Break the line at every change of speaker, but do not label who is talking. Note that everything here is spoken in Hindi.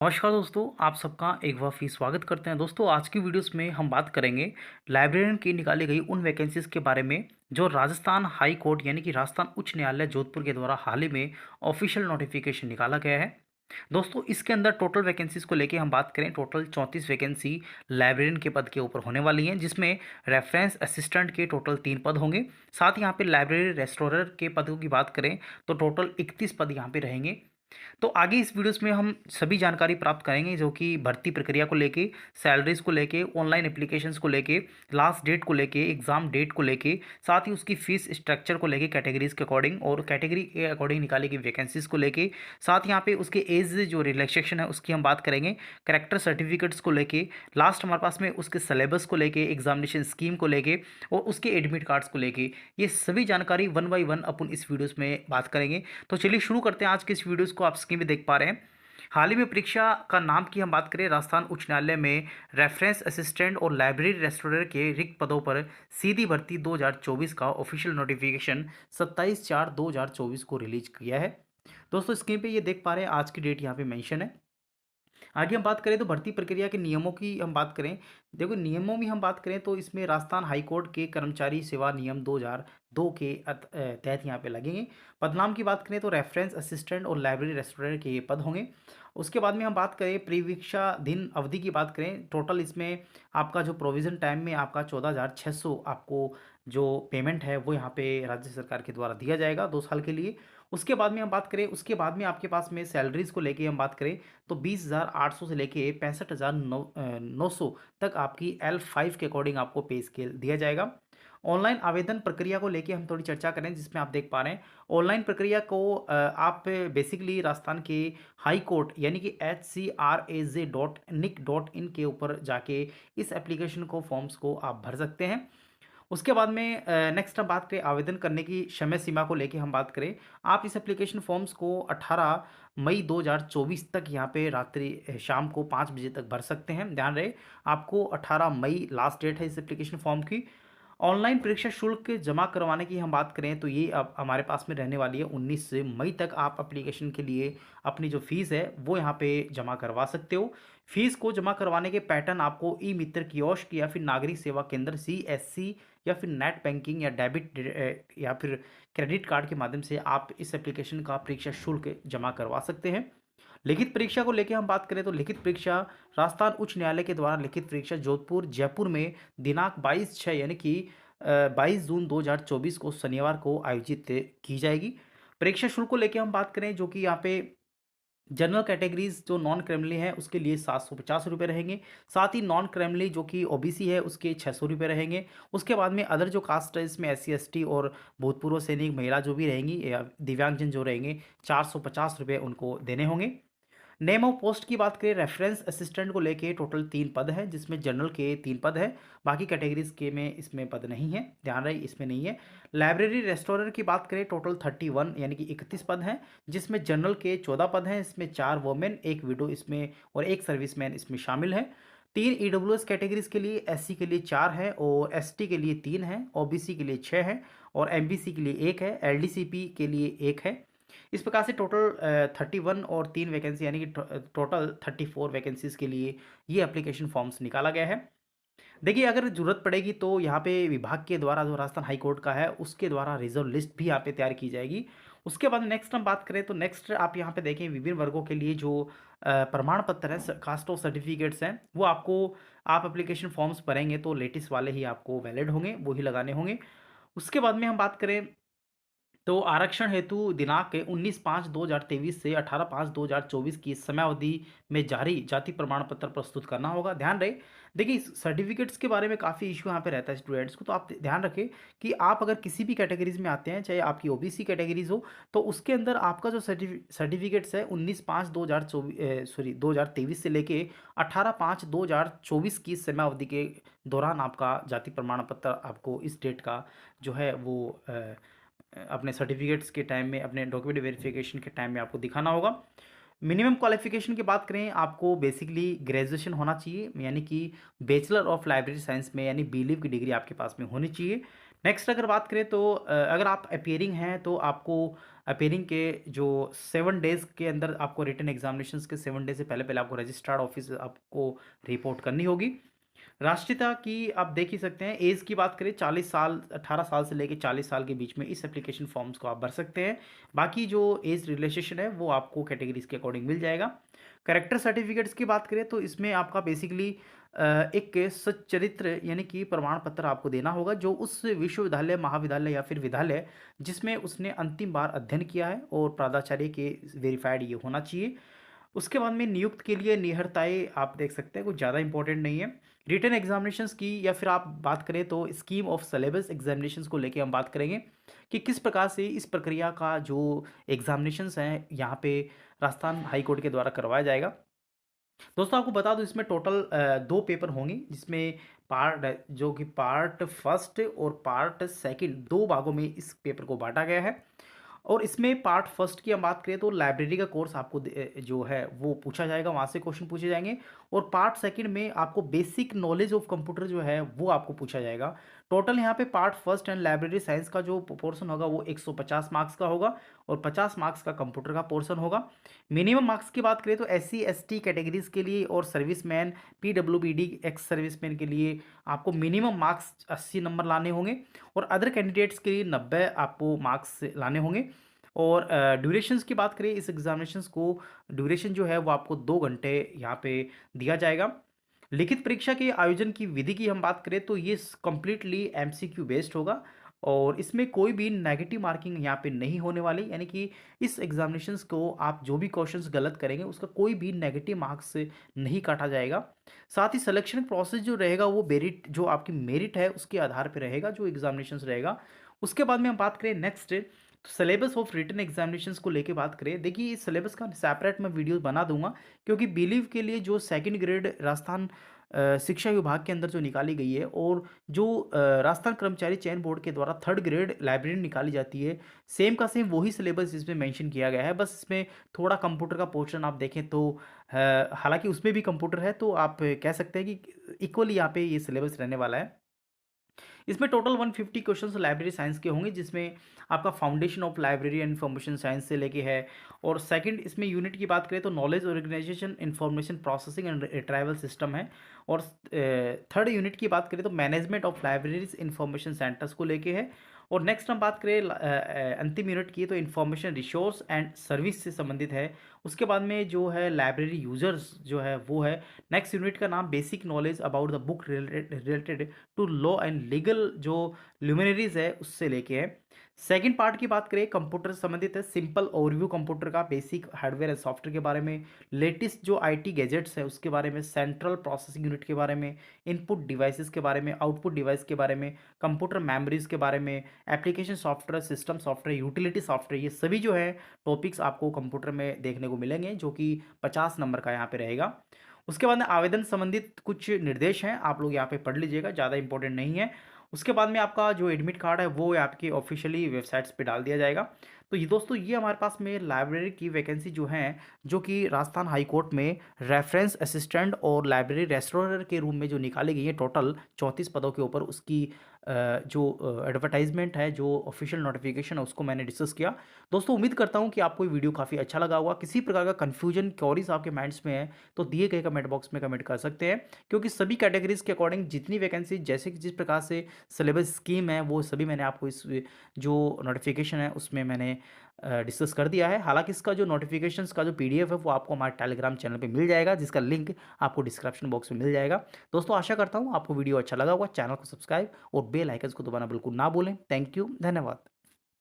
नमस्कार दोस्तों, आप सबका एक बार फिर स्वागत करते हैं। दोस्तों, आज की वीडियोस में हम बात करेंगे लाइब्रेरियन की निकाली गई उन वैकेंसीज के बारे में जो राजस्थान हाई कोर्ट यानी कि राजस्थान उच्च न्यायालय जोधपुर के द्वारा हाल ही में ऑफिशियल नोटिफिकेशन निकाला गया है। दोस्तों, इसके अंदर टोटल वैकेंसीज को लेके हम बात करें, टोटल 34 वैकेंसी लाइब्रेरियन के पद के ऊपर होने वाली हैं, जिसमें रेफरेंस असिस्टेंट के टोटल 3 पद होंगे। साथ ही यहाँ पे लाइब्रेरी रेस्टोरर के पदों की बात करें तो टोटल 31 पद यहाँ पे रहेंगे। तो आगे इस वीडियोस में हम सभी जानकारी प्राप्त करेंगे जो कि भर्ती प्रक्रिया को लेके, सैलरीज को लेके, ऑनलाइन एप्लीकेशंस को लेके, लास्ट डेट को लेके, एग्जाम डेट को लेके, साथ ही उसकी फीस स्ट्रक्चर को लेके कैटेगरीज के अकॉर्डिंग और कैटेगरी के अकॉर्डिंग निकाली गई वैकेंसीज को लेके, साथ ही यहाँ पे उसके एज जो रिलैक्सेशन है उसकी हम बात करेंगे, करेक्टर सर्टिफिकेट्स को लेके, लास्ट हमारे पास में उसके सिलेबस को लेके, एग्जामिनेशन स्कीम को लेके और उसके एडमिट कार्ड्स को लेके, ये सभी जानकारी वन बाई वन अपन इस वीडियोस में बात करेंगे। तो चलिए शुरू करते हैं आज के इस वीडियोस को। आप स्क्रीन में देख पा रहे हैं, हाल ही में परीक्षा का नाम की हम बात करें, राजस्थान उच्च न्यायालय में रेफरेंस असिस्टेंट और लाइब्रेरी रेस्टोरर के रिक्त पदों पर सीधी भर्ती 2024 का ऑफिशियल नोटिफिकेशन 27/4/2024 को रिलीज किया है। दोस्तों, स्क्रीन पे ये देख पा रहे हैं, आज की डेट यहाँ पे मेंशन है। आगे हम बात करें तो भर्ती प्रक्रिया के नियमों की हम बात करें, देखो नियमों में हम बात करें तो इसमें राजस्थान हाईकोर्ट के कर्मचारी सेवा नियम 2002 के तहत यहाँ पे लगेंगे। पदनाम की बात करें तो रेफरेंस असिस्टेंट और लाइब्रेरी रेस्टोरेंट के ये पद होंगे। उसके बाद में हम बात करें परीक्षा दिन अवधि की बात करें, टोटल इसमें आपका जो प्रोविज़न टाइम में आपका 14,600 आपको जो पेमेंट है वो यहाँ पे राज्य सरकार के द्वारा दिया जाएगा 2 साल के लिए। उसके बाद में हम बात करें, उसके बाद में आपके पास में सैलरीज को लेके हम बात करें तो 20,800 से लेके 65,900 तक आपकी L5 के अकॉर्डिंग आपको पे स्केल दिया जाएगा। ऑनलाइन आवेदन प्रक्रिया को लेके हम थोड़ी चर्चा करें, जिसमें आप देख पा रहे हैं ऑनलाइन प्रक्रिया को आप बेसिकली राजस्थान के हाई कोर्ट यानी कि HCRAJ.nic.in के ऊपर जाके इस एप्लीकेशन को फॉर्म्स को आप भर सकते हैं। उसके बाद में नेक्स्ट हम बात करें आवेदन करने की समय सीमा को लेके हम बात करें, आप इस एप्लीकेशन फॉर्म्स को 18 मई 2024 तक यहाँ पे रात्रि शाम को 5 बजे तक भर सकते हैं। ध्यान रहे, आपको 18 मई लास्ट डेट है इस एप्लीकेशन फॉर्म की। ऑनलाइन परीक्षा शुल्क जमा करवाने की हम बात करें तो ये अब हमारे पास में रहने वाली है 19 मई तक। आप एप्लीकेशन के लिए अपनी जो फीस है वो यहाँ पे जमा करवा सकते हो। फीस को जमा करवाने के पैटर्न आपको ई मित्र कियोस्क या फिर नागरिक सेवा केंद्र CSC या फिर नेट बैंकिंग या डेबिट या फिर क्रेडिट कार्ड के माध्यम से आप इस एप्लीकेशन का परीक्षा शुल्क जमा करवा सकते हैं। लिखित परीक्षा को लेकर हम बात करें तो लिखित परीक्षा राजस्थान उच्च न्यायालय के द्वारा लिखित परीक्षा जोधपुर जयपुर में दिनांक 22/6 यानी कि 22 जून 2024 को शनिवार को आयोजित की जाएगी। परीक्षा शुल्क को लेकर हम बात करें जो कि यहाँ पे जनरल कैटेगरीज जो नॉन क्रिमिनली है उसके लिए 750 रुपये रहेंगे। साथ ही नॉन क्रिमिनली जो कि OBC है उसके 600 रुपये रहेंगे। उसके बाद में अदर जो कास्ट है इसमें SC ST और भूतपूर्व सैनिक महिला जो भी रहेंगी या दिव्यांगजन जो रहेंगे 450 रुपये उनको देने होंगे। नेम ऑफ पोस्ट की बात करें, रेफरेंस असिस्टेंट को लेके टोटल 3 पद हैं, जिसमें जनरल के 3 पद हैं, बाकी कैटेगरीज के में इसमें पद नहीं है, ध्यान रहे इसमें नहीं है। लाइब्रेरी रेस्टोरर की बात करें टोटल 31 यानी कि 31 पद हैं, जिसमें जनरल के 14 पद हैं, इसमें 4 वोमेन, 1 विडो इसमें और 1 सर्विसमैन इसमें शामिल है। 3 EWS कैटेगरीज के लिए, SC के लिए 4 है और ST के लिए 3 है, OBC के लिए 6 है और MBC के लिए 1 है, LDCP के लिए 1 है। इस प्रकार से टोटल 31 और 3 वैकेंसी यानी कि टोटल 34 वैकेंसीज के लिए ये एप्लीकेशन फॉर्म्स निकाला गया है। देखिए, अगर ज़रूरत पड़ेगी तो यहाँ पे विभाग के द्वारा जो राजस्थान हाई कोर्ट का है उसके द्वारा रिजर्व लिस्ट भी यहाँ पे तैयार की जाएगी। उसके बाद नेक्स्ट हम बात करें तो नेक्स्ट आप यहाँ पे देखें विभिन्न वर्गों के लिए जो प्रमाण पत्र है, कास्ट ऑफ सर्टिफिकेट्स हैं, वो आपको आप एप्लीकेशन फॉर्म्स भरेंगे तो लेटेस्ट वाले ही आपको वैलिड होंगे, वो ही लगाने होंगे। उसके बाद में हम बात करें तो आरक्षण हेतु दिनांक 19/5/2023 से 18/5/2024 की समयावधि में जारी जाति प्रमाण पत्र प्रस्तुत करना होगा। ध्यान रहे, देखिए सर्टिफिकेट्स के बारे में काफ़ी इशू यहाँ पे रहता है स्टूडेंट्स को, तो आप ध्यान रखें कि आप अगर किसी भी कैटेगरीज में आते हैं, चाहे आपकी OBC कैटेगरीज हो, तो उसके अंदर आपका जो सर्टिफिकेट्स है 19/5/2023 से लेके 18/5/2024 की समयावधि के दौरान आपका जाति प्रमाण पत्र आपको इस डेट का जो है वो अपने सर्टिफिकेट्स के टाइम में, अपने डॉक्यूमेंट वेरिफिकेशन के टाइम में आपको दिखाना होगा। मिनिमम क्वालिफिकेशन की बात करें, आपको बेसिकली ग्रेजुएशन होना चाहिए, यानी कि बैचलर ऑफ लाइब्रेरी साइंस में यानी BLiv की डिग्री आपके पास में होनी चाहिए। नेक्स्ट अगर बात करें तो अगर आप अपियरिंग हैं तो आपको अपीयरिंग के जो 7 डेज़ के अंदर आपको रिटन एग्जामिनेशंस के 7 डेज़ से पहले-पहले आपको रजिस्ट्रार्ड ऑफिस आपको रिपोर्ट करनी होगी। राष्ट्रीयता की आप देख ही सकते हैं, एज की बात करें 40 साल 18 साल से लेके 40 साल के बीच में इस एप्लीकेशन फॉर्म्स को आप भर सकते हैं। बाकी जो एज रिलैक्सेशन है वो आपको कैटेगरीज के अकॉर्डिंग मिल जाएगा। कैरेक्टर सर्टिफिकेट्स की बात करें तो इसमें आपका बेसिकली एक सच्चरित्र यानी कि प्रमाण पत्र आपको देना होगा जो उस विश्वविद्यालय, महाविद्यालय या फिर विद्यालय जिसमें उसने अंतिम बार अध्ययन किया है और प्राचार्य के वेरीफाइड ये होना चाहिए। उसके बाद में नियुक्त के लिए निहरताएँ आप देख सकते हैं, कुछ ज़्यादा इंपॉर्टेंट नहीं है। रिटन एग्जामिनेशंस की या फिर आप बात करें तो स्कीम ऑफ सिलेबस एग्जामिनेशंस को लेके हम बात करेंगे कि किस प्रकार से इस प्रक्रिया का जो एग्जामिनेशंस हैं यहाँ पे राजस्थान हाई कोर्ट के द्वारा करवाया जाएगा। दोस्तों आपको बता दूं इसमें टोटल 2 पेपर होंगे जिसमें पार्ट फर्स्ट और पार्ट सेकंड 2 भागों में इस पेपर को बांटा गया है। और इसमें पार्ट फर्स्ट की हम बात करें तो लाइब्रेरी का कोर्स आपको जो है वो पूछा जाएगा, वहाँ से क्वेश्चन पूछे जाएंगे। और पार्ट सेकंड में आपको बेसिक नॉलेज ऑफ कंप्यूटर जो है वो आपको पूछा जाएगा। टोटल यहाँ पे part first and library science का जो पोर्शन होगा वो 150 मार्क्स का होगा और 50 मार्क्स का कंप्यूटर का पोर्शन होगा। मिनिमम मार्क्स की बात करें तो SC ST कैटेगरीज के लिए और सर्विसमैन PWBD एक्स सर्विसमैन के लिए आपको मिनिमम मार्क्स 80 नंबर लाने होंगे और अदर कैंडिडेट्स के लिए 90 आपको मार्क्स लाने होंगे। और ड्यूरेशंस की बात करें इस एग्जामिनेशंस को ड्यूरेशन जो है वो आपको 2 घंटे यहाँ पे दिया जाएगा। लिखित परीक्षा के आयोजन की विधि की हम बात करें तो ये कंप्लीटली MCQ बेस्ड होगा और इसमें कोई भी नेगेटिव मार्किंग यहाँ पे नहीं होने वाली, यानी कि इस एग्जामिनेशंस को आप जो भी क्वेश्चंस गलत करेंगे उसका कोई भी नेगेटिव मार्क्स नहीं काटा जाएगा। साथ ही सिलेक्शन प्रोसेस जो रहेगा वो मेरिट जो आपकी मेरिट है उसके आधार पर रहेगा जो एग्जामिनेशंस रहेगा। उसके बाद में हम बात करें नेक्स्ट तो सिलेबस ऑफ रिटन एग्जामिनेशंस को लेके बात करें, देखिए इस सिलेबस का सेपरेट मैं वीडियो बना दूंगा क्योंकि बिलीव के लिए जो सेकंड ग्रेड राजस्थान शिक्षा विभाग के अंदर जो निकाली गई है और जो राजस्थान कर्मचारी चयन बोर्ड के द्वारा थर्ड ग्रेड लाइब्रेरी निकाली जाती है, सेम का सेम वही सिलेबस इसमें मेंशन किया गया है। बस इसमें थोड़ा कंप्यूटर का पोर्शन आप देखें तो हालांकि उसमें भी कंप्यूटर है तो आप कह सकते हैं कि इक्वली यहाँ पे ये सिलेबस रहने वाला है। इसमें टोटल 150 क्वेश्चंस लाइब्रेरी साइंस के होंगे जिसमें आपका foundation of library and information science से लेके है। और सेकंड इसमें यूनिट की बात करें तो knowledge organisation information processing and retrieval system है। और थर्ड यूनिट की बात करें तो management of libraries information centres को लेके है। और नेक्स्ट हम बात करें अंतिम यूनिट की तो इंफॉर्मेशन रिसोर्स एंड सर्विस से संबंधित है। उसके बाद में जो है लाइब्रेरी यूजर्स जो है वो है। नेक्स्ट यूनिट का नाम basic knowledge about the book related to law and legal जो ल्यूमिनरीज है उससे लेके है। सेकंड पार्ट की बात करें कंप्यूटर से संबंधित है, सिंपल ओवरव्यू कंप्यूटर का बेसिक हार्डवेयर एंड सॉफ्टवेयर के बारे में, लेटेस्ट जो IT गैजेट्स है उसके बारे में, सेंट्रल प्रोसेसिंग यूनिट के बारे में, इनपुट डिवाइसेस के बारे में, आउटपुट डिवाइस के बारे में, कंप्यूटर मेमोरीज के बारे में, application software, system software, utility software, ये सभी जो है टॉपिक्स आपको कंप्यूटर में देखने को मिलेंगे जो कि 50 नंबर का यहाँ पे रहेगा। उसके बाद में आवेदन संबंधित कुछ निर्देश हैं, आप लोग यहाँ पे पढ़ लीजिएगा, ज़्यादा इंपॉर्टेंट नहीं है। उसके बाद में आपका जो एडमिट कार्ड है वो आपके ऑफिशियली वेबसाइट्स पे डाल दिया जाएगा। तो ये दोस्तों ये हमारे पास में लाइब्रेरी की वैकेंसी जो है जो कि राजस्थान हाई कोर्ट में रेफरेंस असिस्टेंट और लाइब्रेरी रेस्टोरर के रूम में जो निकाली गई है टोटल 34 पदों के ऊपर, उसकी जो एडवर्टाइजमेंट है, जो ऑफिशियल नोटिफिकेशन है उसको मैंने डिस्कस किया। दोस्तों उम्मीद करता हूँ कि आपको ये वीडियो काफ़ी अच्छा लगा होगा। किसी प्रकार का कन्फ्यूजन क्वेरीज आपके माइंड्स में है तो दिए गए कमेंट बॉक्स में कमेंट कर सकते हैं, क्योंकि सभी कैटेगरीज के अकॉर्डिंग जितनी वैकेंसी जैसे कि जिस प्रकार से सिलेबस स्कीम है वो सभी मैंने आपको इस जो नोटिफिकेशन है उसमें मैंने डिस्कस कर दिया है। हालांकि इसका जो नोटिफिकेशंस का जो PDF है वो आपको हमारे टेलीग्राम चैनल पे मिल जाएगा जिसका लिंक आपको डिस्क्रिप्शन बॉक्स में मिल जाएगा। दोस्तों आशा करता हूँ आपको वीडियो अच्छा लगा होगा। चैनल को सब्सक्राइब और बेल आइकन को दबाना बिल्कुल ना भूलें। थैंक यू, धन्यवाद।